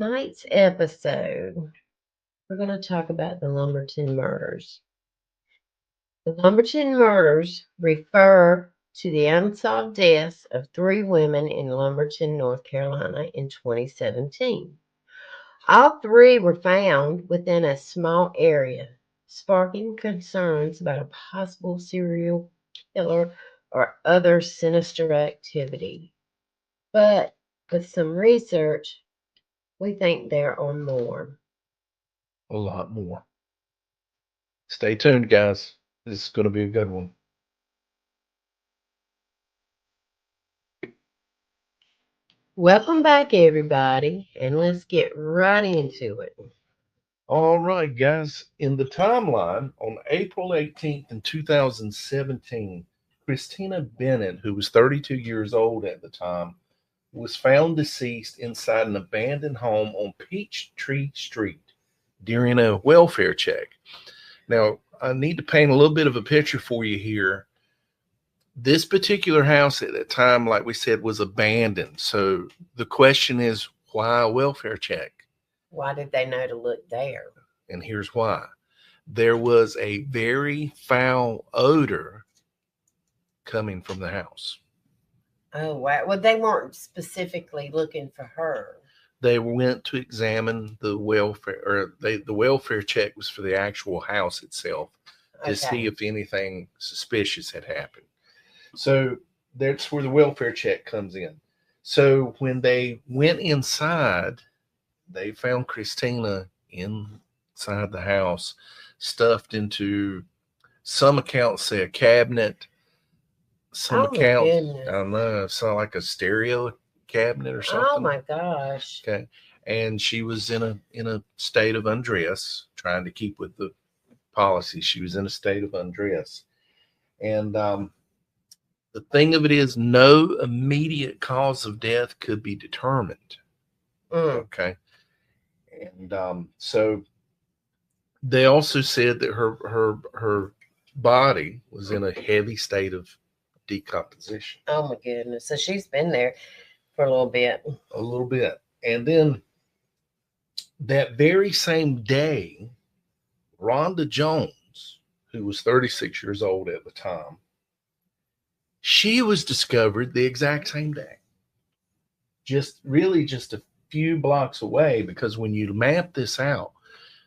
Tonight's episode, we're going to talk about the Lumberton murders. The Lumberton murders refer to the unsolved deaths of three women in Lumberton, North Carolina in 2017. All three were found within a small area, sparking concerns about a possible serial killer or other sinister activity. But with some research, we think there are more. A lot more. Stay tuned, guys. This is going to be a good one. Welcome back, everybody, and let's get right into it. All right, guys. In the timeline, on April 18th in 2017, Christina Bennett, who was 32 years old at the time, was found deceased inside an abandoned home on Peachtree Street during a welfare check. Now, I need to paint a little bit of a picture for you here. This particular house at that time, like we said, was abandoned. So the question is, why a welfare check? Why did they know to look there? And here's why. There was a very foul odor coming from the house. Oh, wow. Well, they weren't specifically looking for her. They went to examine the welfare, or the welfare check was for the actual house itself to see if anything suspicious had happened. So that's where the welfare check comes in. So when they went inside, they found Christina inside the house, stuffed into, some accounts say, a cabinet. Some accounts, I don't know, it sounded like a stereo cabinet or something. Oh my gosh. Okay. And she was in a state of undress, trying to keep with the policy. She was in a state of undress. And the thing of it is, no immediate cause of death could be determined. Okay. And so they also said that her body was in a heavy state of decomposition. Oh my goodness. So she's been there for a little bit. A little bit. And then that very same day, Rhonda Jones, who was 36 years old at the time, she was discovered the exact same day. Just a few blocks away, because when you map this out,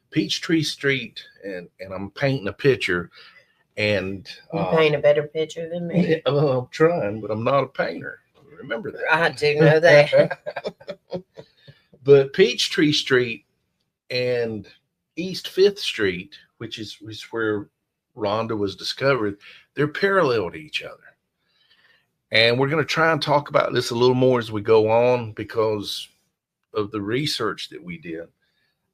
Peachtree Street, and I'm painting a picture, and you paint a better picture than me. I'm trying, but I'm not a painter. Remember that. I do know that. But Peachtree Street and East Fifth Street, which is where Rhonda was discovered, they're parallel to each other. And we're going to try and talk about this a little more as we go on because of the research that we did.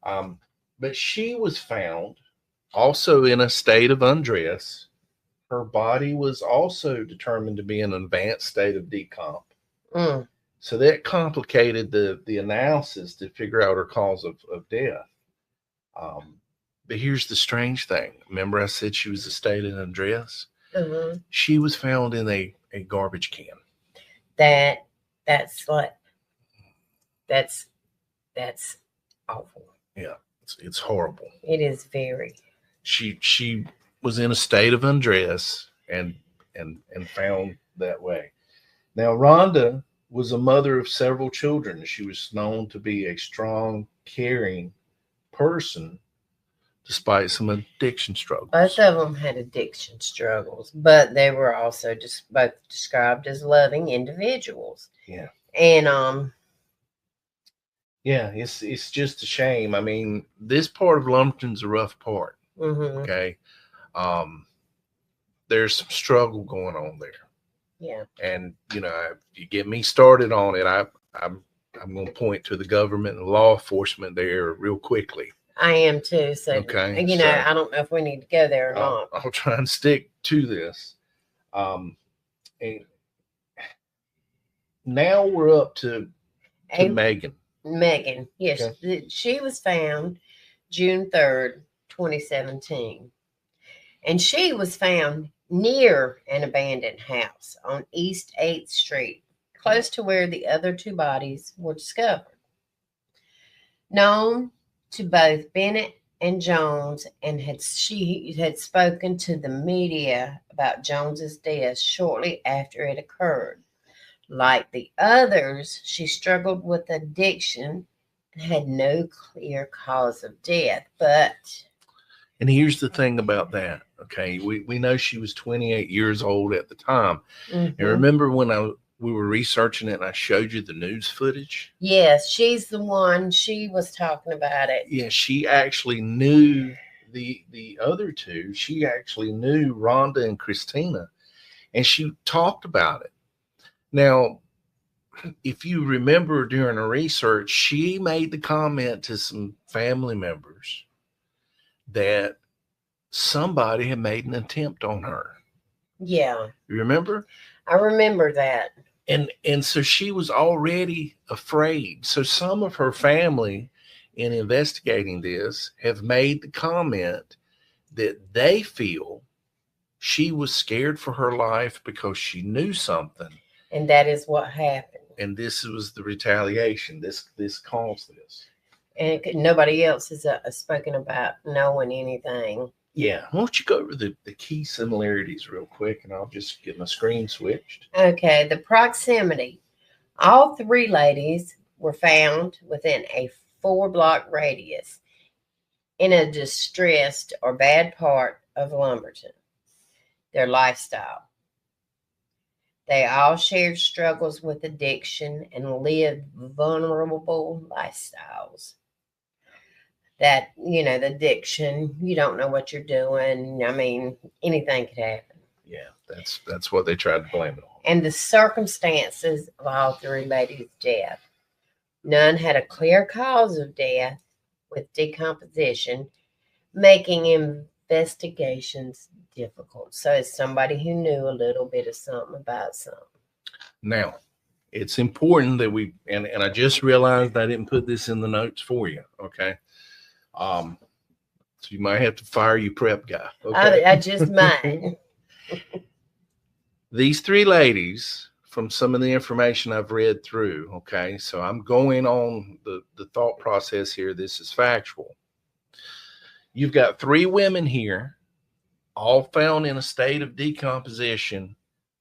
But she was found also in a state of undress. Her body was also determined to be in an advanced state of decomp. So that complicated the analysis to figure out her cause of death. But here's the strange thing. Remember I said she was a state in undress? Mm-hmm. She was found in a garbage can. That's awful. Yeah, it's horrible. It is very. She was in a state of undress and found that way. Now Rhonda was a mother of several children. She was known to be a strong, caring person despite some addiction struggles. Both of them had addiction struggles, but they were also just both described as loving individuals. Yeah. And yeah, it's just a shame. I mean, this part of Lumberton's a rough part. Mm-hmm. Okay. There's some struggle going on there. Yeah. And if you get me started on it, I'm going to point to the government and law enforcement there real quickly. I am too. So, okay. I don't know if we need to go there or not. I'll try and stick to this. And now we're up to Megan. Megan, yes. Okay. She was found June 3rd, 2017. And she was found near an abandoned house on East 8th Street, close to where the other two bodies were discovered. known to both Bennett and Jones, and she had spoken to the media about Jones's death shortly after it occurred. Like the others, she struggled with addiction and had no clear cause of death. And here's the thing about that. Okay, we know she was 28 years old at the time. And remember when we were researching it and I showed you the news footage? Yes, she's the one. She was talking about it. Yeah, she actually knew the other two. She actually knew Rhonda and Christina, and she talked about it. Now, if you remember during her research, she made the comment to some family members that somebody had made an attempt on her. Yeah. You remember? I remember that. And so she was already afraid. So some of her family, in investigating this, have made the comment that they feel she was scared for her life because she knew something. And that is what happened. And this was the retaliation. This caused this. And nobody else has spoken about knowing anything. Yeah. Why don't you go over the key similarities real quick, and I'll just get my screen switched. Okay. The proximity. All three ladies were found within a 4-block radius in a distressed or bad part of Lumberton. Their lifestyle. They all shared struggles with addiction and lived vulnerable lifestyles. That, the addiction, you don't know what you're doing. I mean, anything could happen. Yeah, that's what they tried to blame it on. And the circumstances of all three ladies' death. None had a clear cause of death, with decomposition, making investigations difficult. So it's somebody who knew a little bit of something about something. Now, it's important that we, and I just realized I didn't put this in the notes for you, okay? So you might have to fire your prep guy. Okay? I just might. These three ladies, from some of the information I've read through, okay, so I'm going on the thought process here. This is factual. You've got three women here, all found in a state of decomposition,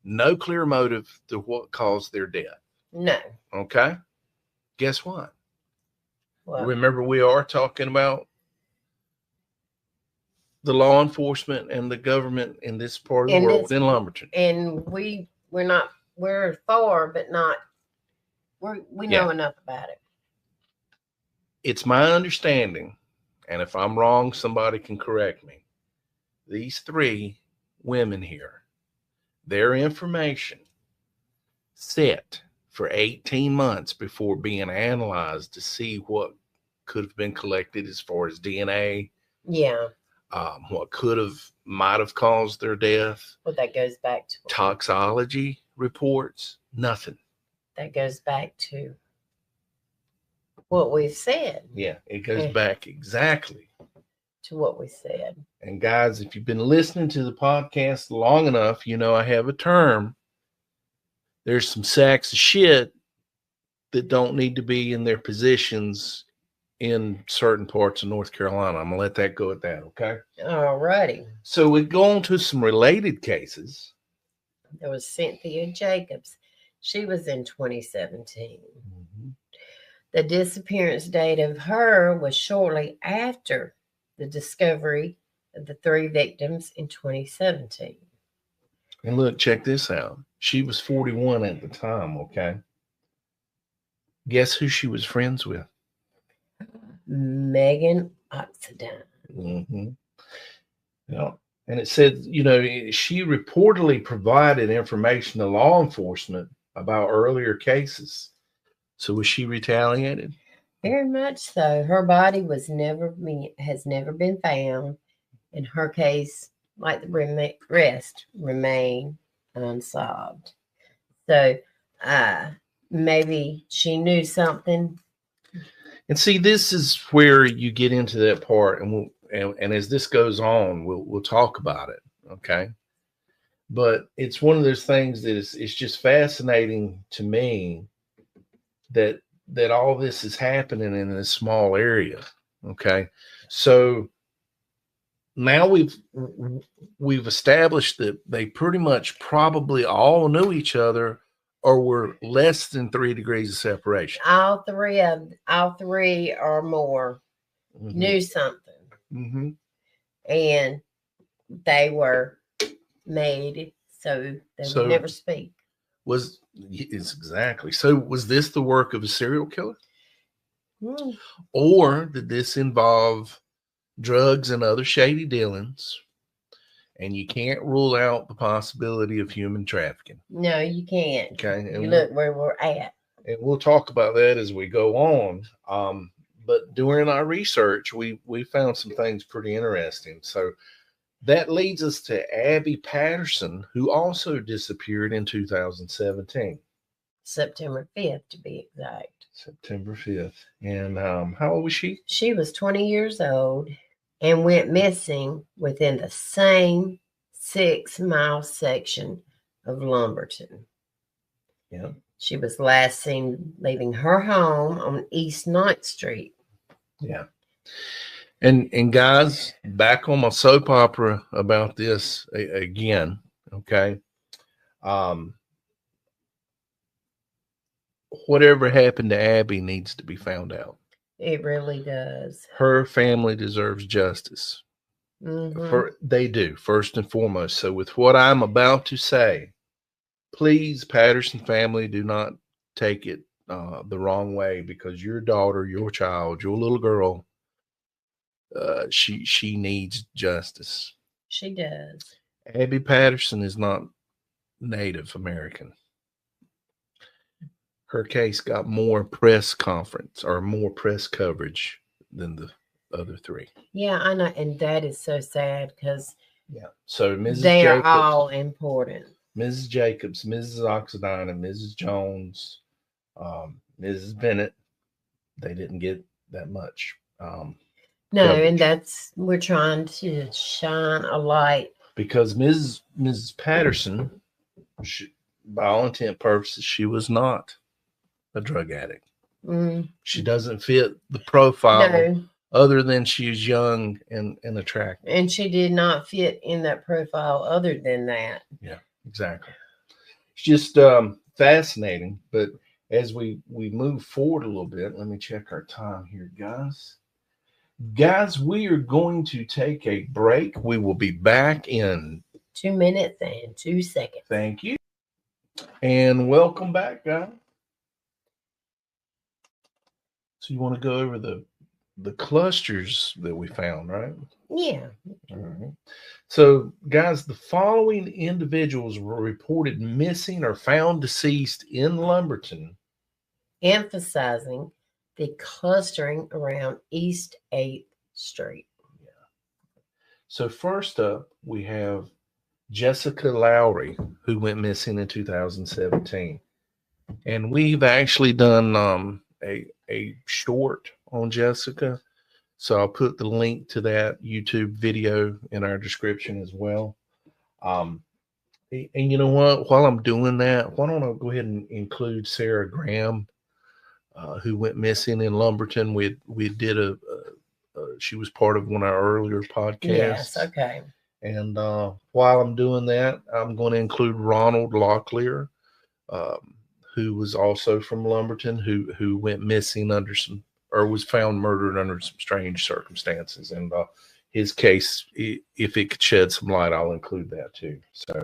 no clear motive to what caused their death. No. Okay? Guess what? What? Remember, we are talking about the law enforcement and the government in this part of the world in Lumberton. And we're for, but not, we know enough about it. It's my understanding, and if I'm wrong, somebody can correct me. These three women here, their information set for 18 months before being analyzed to see what could have been collected as far as DNA. Yeah. What might have caused their death. Well, that goes back to toxology reports, nothing. That goes back to what we've said. Yeah, it goes back exactly to what we said. And guys, if you've been listening to the podcast long enough, you know I have a term. There's some sacks of shit that don't need to be in their positions in certain parts of North Carolina. I'm going to let that go at that, okay? All righty. So we go on to some related cases. There was Cynthia Jacobs. She was in 2017. Mm-hmm. The disappearance date of her was shortly after the discovery of the three victims in 2017. And look, check this out. She was 41 at the time, okay? Guess who she was friends with? Megan Oxidine. Mm-hmm. Yeah. And it said, she reportedly provided information to law enforcement about earlier cases. So was she retaliated? Very much so. Her body has never been found, and her case, like the rest, remain unsolved. So maybe she knew something. And see, this is where you get into that part, and and as this goes on, we'll talk about it, okay? But it's one of those things that it's just fascinating to me that that all this is happening in this small area. Okay, so now we've established that they pretty much probably all knew each other or were less than 3 degrees of separation. All three or more knew something, and they were made so they would never speak. It's exactly. So was this the work of a serial killer? Or did this involve drugs and other shady dealings? And you can't rule out the possibility of human trafficking. No, you can't. Okay. And you look where we're at. And we'll talk about that as we go on. But during our research, we found some things pretty interesting. So that leads us to Abby Patterson, who also disappeared in 2017. September 5th, to be exact. September 5th. And how old was she? She was 20 years old and went missing within the same 6-mile section of Lumberton. Yeah. She was last seen leaving her home on East 9th Street. Yeah. And guys, back on my soap opera about this again, okay? Whatever happened to Abby needs to be found out. It really does. Her family deserves justice. They do, first and foremost. So with what I'm about to say, please, Patterson family, do not take it the wrong way, because your daughter, your child, your little girl, she needs justice. She does. Abby Patterson is not Native American. Her case got more press conference or more press coverage than the other three. Yeah, I know, and that is so sad because so Mrs. they Jacobs, are all important. Mrs. Jacobs, Mrs. Oxidine, and Mrs. Jones, Mrs. Bennett, they didn't get that much. No, coverage. And we're trying to shine a light, because Mrs. Patterson, by all intent purposes, she was not a drug addict. She doesn't fit the profile, other than she's young and attractive. And she did not fit in that profile other than that. Yeah, exactly. It's just fascinating. But as we move forward a little bit, let me check our time here, guys. Guys, we are going to take a break. We will be back in 2 minutes and 2 seconds. Thank you. And welcome back, guys. So you want to go over the clusters that we found, right? Yeah. All right. So, guys, the following individuals were reported missing or found deceased in Lumberton, emphasizing the clustering around East 8th Street. Yeah. So first up, we have Jessica Lowry, who went missing in 2017. And we've actually done a short on Jessica. So I'll put the link to that YouTube video in our description as well. And you know what? While I'm doing that, why don't I go ahead and include Sarah Graham, who went missing in Lumberton. We did she was part of one of our earlier podcasts. Yes, okay. And while I'm doing that, I'm going to include Ronald Locklear, who was also from Lumberton, who went missing was found murdered under some strange circumstances. And his case, if it could shed some light, I'll include that too. So,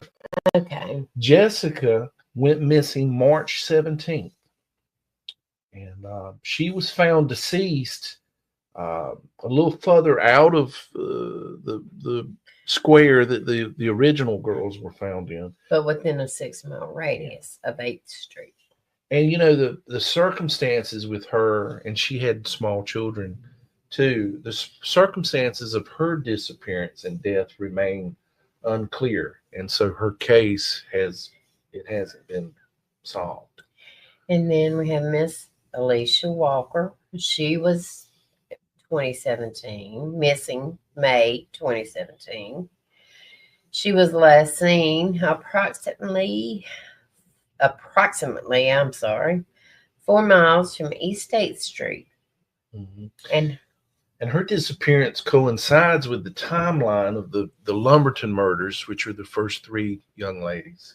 okay. Jessica went missing March 17th. And she was found deceased a little further out of the square that the original girls were found in, but within a 6-mile radius of 8th Street. And you know, the circumstances with her, and she had small children too, the circumstances of her disappearance and death remain unclear, and so her case hasn't been solved. And then we have Miss Alicia Walker. She was 2017, missing May 2017. She was last seen approximately, 4 miles from East 8th Street. Mhm. And her disappearance coincides with the timeline of the Lumberton murders, which are the first three young ladies.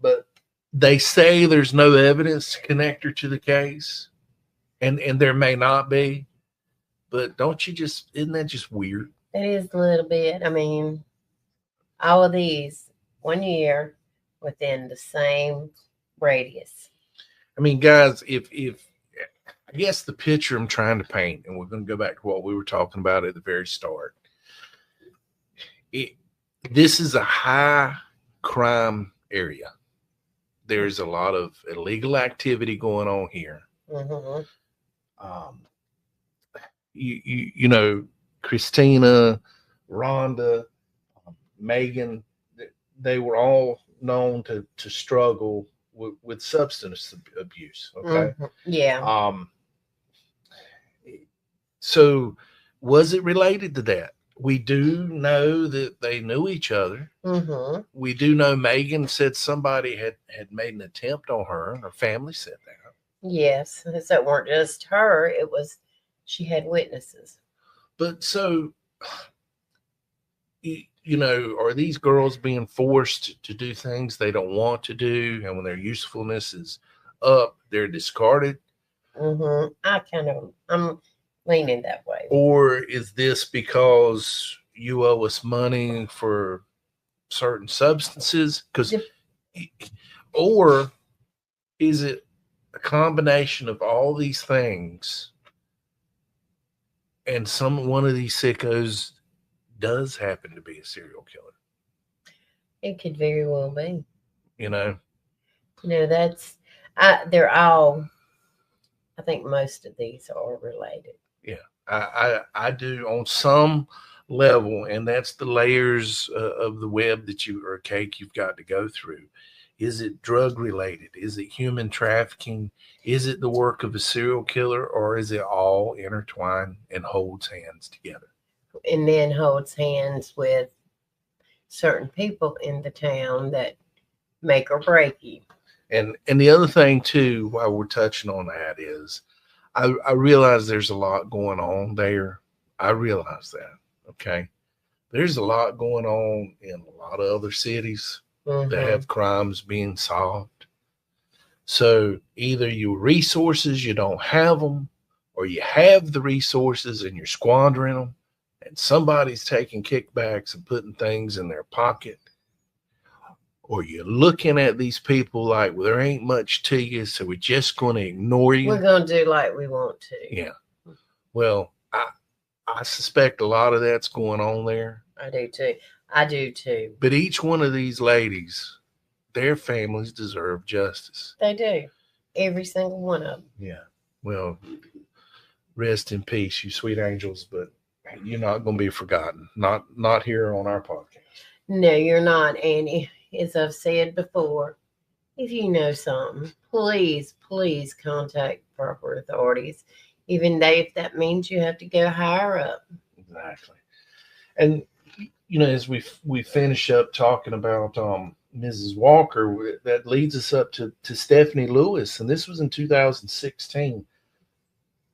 But they say there's no evidence to connect her to the case, and there may not be. But isn't that just weird? it is a little bit. I mean, all of these 1 year within the same radius. I mean, guys, if I guess the picture I'm trying to paint, and we're going to go back to what we were talking about at the very start. This is a high crime area. There's a lot of illegal activity going on here. You know, Christina, Rhonda, Megan, they were all known to struggle with substance abuse. Okay. Yeah. So was it related to that? We do know that they knew each other. We do know Megan said somebody had made an attempt on her, and her family said that. Yes. So it weren't just her, it was, she had witnesses. But so, you know, are these girls being forced to do things they don't want to do, and when their usefulness is up, they're discarded? I'm leaning that way. Or is this because you owe us money for certain substances? Or is it a combination of all these things, and one of these sickos does happen to be a serial killer? It could very well be. You know, they're all, I think most of these are related. Yeah, I do on some level, and that's the layers of the web or cake you've got to go through. Is it drug related? Is it human trafficking? Is it the work of a serial killer, or is it all intertwined and holds hands together? And then holds hands with certain people in the town that make or break you. And the other thing too, while we're touching on that, is I realize there's a lot going on there. I realize that. Okay. There's a lot going on in a lot of other cities that have crimes being solved. So either your resources, you don't have them, or you have the resources and you're squandering them, and somebody's taking kickbacks and putting things in their pocket. Or you're looking at these people like, well, there ain't much to you, so we're just going to ignore you. We're going to do like we want to. Yeah. Well, I suspect a lot of that's going on there. I do too. But each one of these ladies, their families deserve justice. They do. Every single one of them. Yeah. Well, rest in peace, you sweet angels, but you're not going to be forgotten. Not here on our podcast. No, you're not, Annie. As I've said before, if you know something, please contact proper authorities, even though if that means you have to go higher up. Exactly. And you know, as we finish up talking about Mrs. Walker, that leads us up to Stephanie Lewis, and this was in 2016.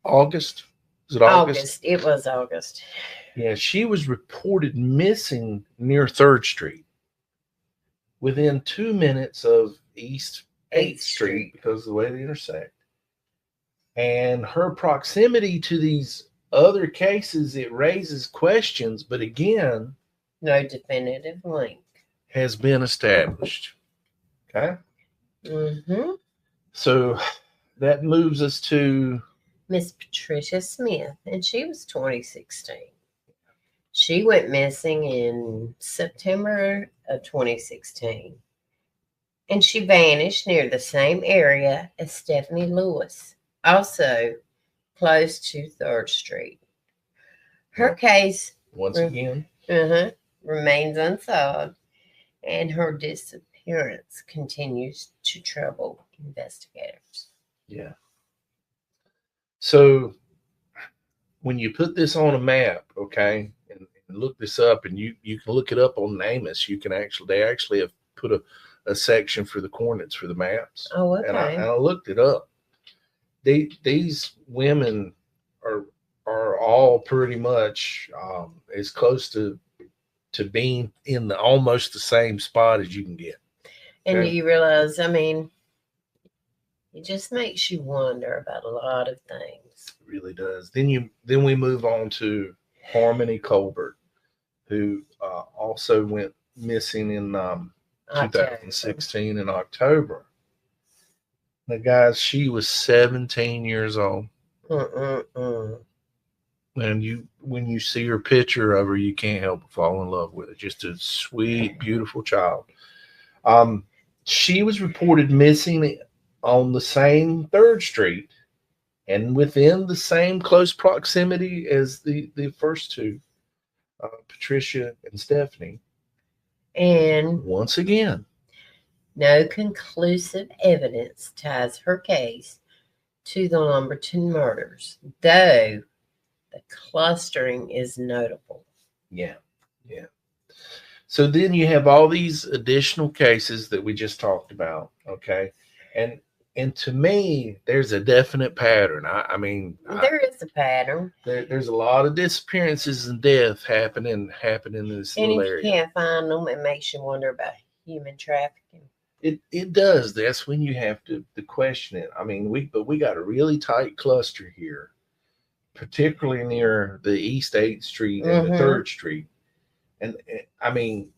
August? Was it August? It was August. Yeah, she was reported missing near 3rd Street within 2 minutes of East 8th Street because of the way they intersect. And her proximity to these other cases, it raises questions, but again, no definitive link has been established. Okay? So that moves us to Miss Patricia Smith, and she was 2016. She went missing in September of 2016, and she vanished near the same area as Stephanie Lewis, also close to 3rd Street. Her case, once again, remains unsolved, and her disappearance continues to trouble investigators. Yeah. So when you put this on a map, okay, and look this up, and you can look it up on NamUs. They actually have put a section for the coordinates for the maps. Oh, okay. And I looked it up. these women are are all pretty much as close to being in the almost the same spot as you can get. And Okay, you realize, I mean, it just makes you wonder about a lot of things. it really does. Then we move on to Harmony Colbert, who also went missing in October. 2016 in October. The guys, she was 17 years old. Mm-mm-mm. And you, when you see her picture of her, you can't help but fall in love with it. Just a sweet, beautiful child. Um, she was reported missing on the same Third Street and within the same close proximity as the first two, Patricia and Stephanie. And Once again, no conclusive evidence ties her case to the Lumberton murders, though the clustering is notable. yeah, yeah. So then you have all these additional cases that we just talked about, okay? And and to me, there's a definite pattern. There is a pattern. There's a lot of disappearances and death happening in this And little if you area. can't find them, it makes you wonder about human trafficking. It does. That's when you have to question it. I mean, we got a really tight cluster here, particularly near the East 8th Street and the Mm-hmm. 3rd Street. And I mean,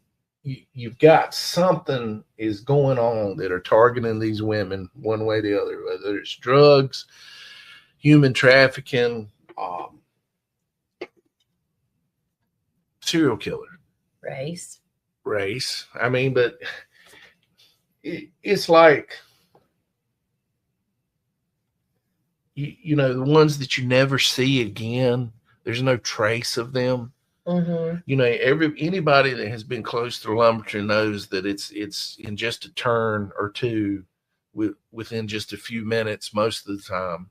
you've got something is going on that are targeting these women one way or the other, whether it's drugs, human trafficking, serial killer, Race. race. I mean, but it's like you know, the ones that you never see again. There's no trace of them. Mm-hmm. You know, anybody that has been close to Lumberton knows that it's in just a turn or two, within just a few minutes. Most of the time,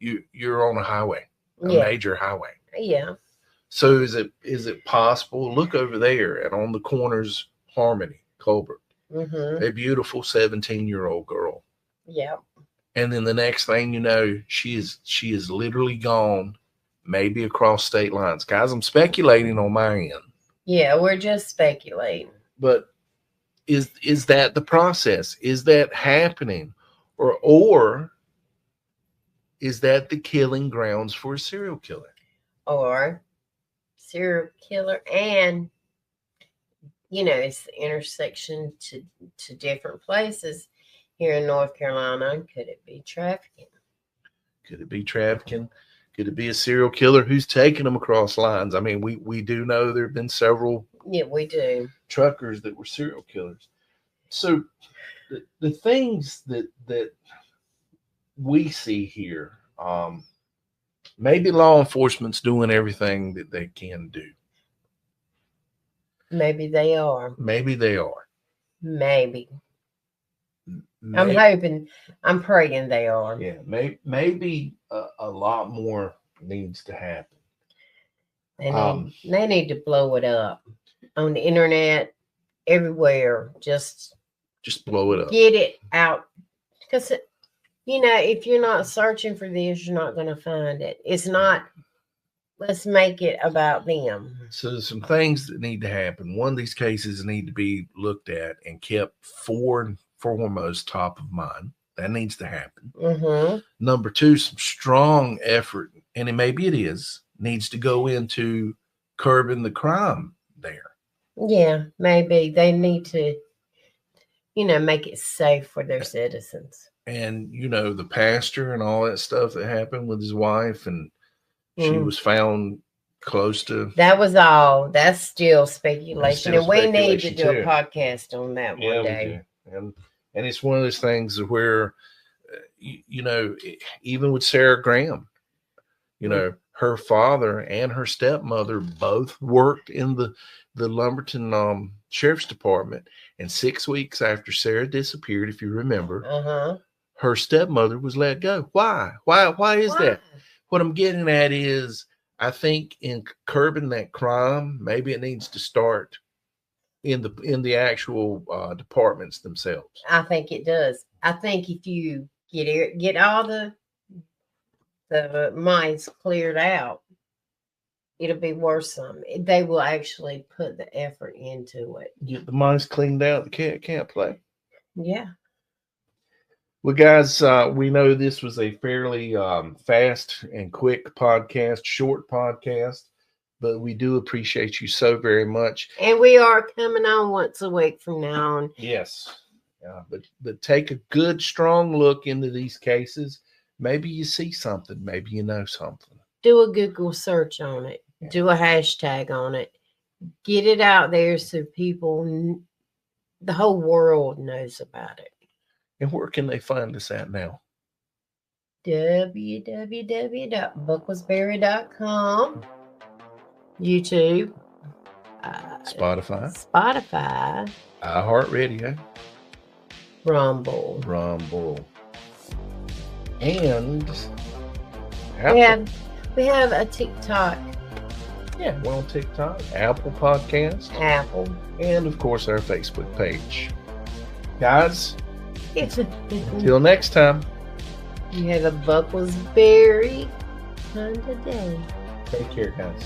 you're on a highway, a Yeah. major highway. Yeah. So is it possible? Look over there and on the corners, Harmony Colbert, Mm-hmm. a beautiful 17-year-old girl, Yeah. and then the next thing you know, she is literally gone, maybe across state lines. Guys, I'm speculating on my end, Yeah. We're just speculating. but is that the process? Is that happening, or is that the killing grounds for a serial killer? Or serial killer, and it's the intersection to different places here in North Carolina. Could it be trafficking? Could it be trafficking? Could it be a serial killer who's taking them across lines? I mean, we do know there have been several Yeah, we do. truckers that were serial killers. So the things that we see here, maybe law enforcement's doing everything that they can do. Maybe they are. Maybe they are. Maybe. I'm Maybe, hoping, I'm praying they are. yeah, maybe a lot more needs to happen. They need to blow it up on the internet, everywhere. Just blow it up. get it out. Because, if you're not searching for this, you're not going to find it. It's not, let's make it about them. So there's some things that need to happen. One of these cases need to be looked at and kept foremost top of mind. That needs to happen. Mm-hmm. Number two, some strong effort, and maybe it needs to go into curbing the crime there. Yeah, maybe they need to, make it safe for their citizens. And the pastor and all that stuff that happened with his wife, and she was found close to. That was all. That's still speculation, and we need to do a too. podcast on that one day. We do. And it's one of those things where, even with Sarah Graham, her father and her stepmother both worked in the Lumberton Sheriff's Department. And 6 weeks after Sarah disappeared, if you remember, her stepmother was let go. Why? Why is that? What I'm getting at is, I think in curbing that crime, maybe it needs to start in the actual departments themselves. I think it does. I think if you get all the the mine's cleared out, it'll be worth some. They will actually put the effort into it. Get the mice cleaned out. The cat can't play. Yeah. Well, guys, we know this was a fairly fast and quick podcast, short podcast, but we do appreciate you so very much. And we are coming on once a week from now on. Yes. But take a good, strong look into these cases. Maybe you see something. Maybe you know something. Do a Google search on it. Yeah. Do a hashtag on it. Get it out there so people, the whole world knows about it. And where can they find us at now? www.bookwasberry.com, YouTube, Spotify, iHeartRadio, Rumble, and Apple. We have a TikTok. Yeah, we're on TikTok, Apple Podcast, and of course our Facebook page. Guys, until next time. You have a Buck was Berry kind of day. Take care, guys.